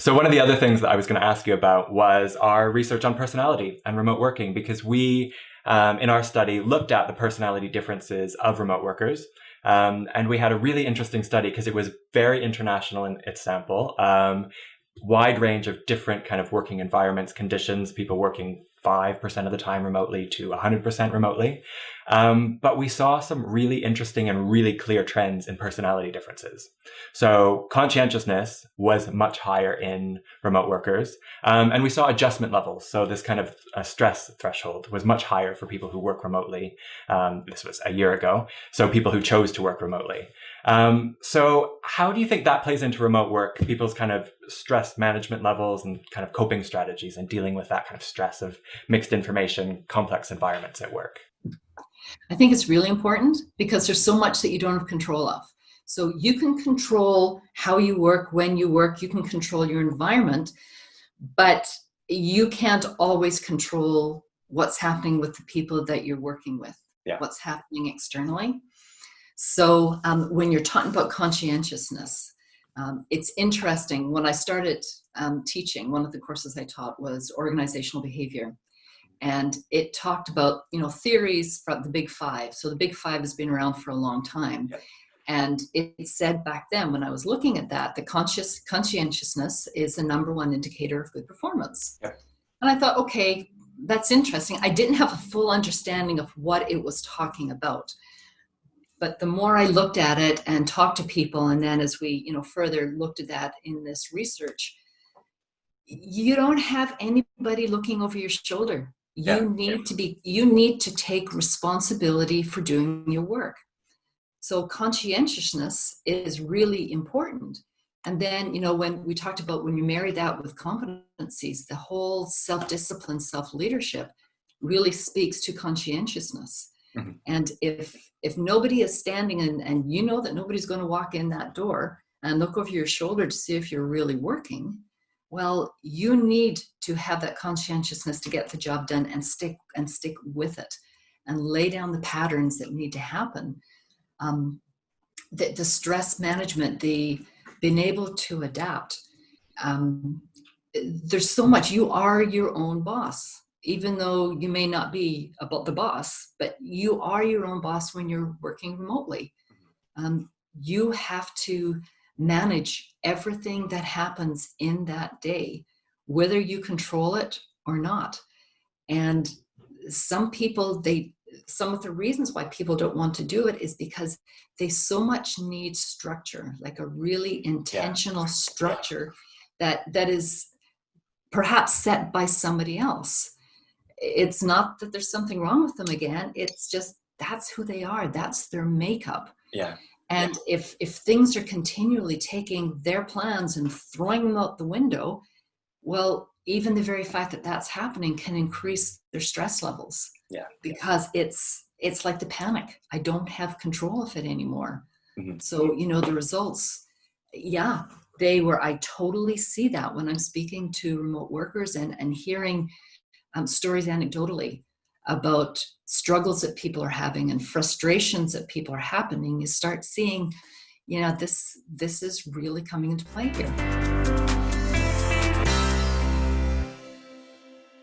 So one of the other things that I was going to ask you about was our research on personality and remote working, because we, in our study, looked at the personality differences of remote workers. And we had a really interesting study because it was very international in its sample, wide range of different kind of working environments, conditions, people working 5% of the time remotely to 100% remotely. But we saw some really interesting and really clear trends in personality differences. So conscientiousness was much higher in remote workers. And we saw adjustment levels. So this kind of stress threshold was much higher for people who work remotely. This was a year ago. So people who chose to work remotely. So how do you think that plays into remote work, people's kind of stress management levels and kind of coping strategies and dealing with that kind of stress of mixed information, complex environments at work? I think it's really important because there's so much that you don't have control of. So you can control how you work, when you work, you can control your environment, but you can't always control what's happening with the people that you're working with, what's happening externally. So when you're talking about conscientiousness, it's interesting. When I started teaching, one of the courses I taught was organizational behavior. And it talked about, theories from the Big Five. So the Big Five has been around for a long time. Yep. And it said back then, when I was looking at that, the conscientiousness is the number one indicator of good performance. Yep. And I thought, okay, that's interesting. I didn't have a full understanding of what it was talking about. But the more I looked at it and talked to people, and then as we, further looked at that in this research, you don't have anybody looking over your shoulder. You need to take responsibility for doing your work. So conscientiousness is really important. And then, when we talked about when you marry that with competencies, the whole self-discipline, self-leadership really speaks to conscientiousness. Mm-hmm. And if nobody is standing and you know that nobody's going to walk in that door and look over your shoulder to see if you're really working, well, you need to have that conscientiousness to get the job done and stick with it and lay down the patterns that need to happen. The stress management, the being able to adapt. There's so much. You are your own boss, even though you may not be about the boss, but you are your own boss when you're working remotely. You have to manage everything that happens in that day, whether you control it or not. And some people, some of the reasons why people don't want to do it is because they so much need structure, like a really intentional structure that is perhaps set by somebody else. It's not that there's something wrong with them again. It's just that's who they are. That's their makeup. Yeah. And if things are continually taking their plans and throwing them out the window, well, even the very fact that that's happening can increase their stress levels. Yeah. Because it's like the panic. I don't have control of it anymore. Mm-hmm. So, the results, I totally see that when I'm speaking to remote workers and hearing stories anecdotally about struggles that people are having and frustrations that people are happening. You start seeing, this is really coming into play here.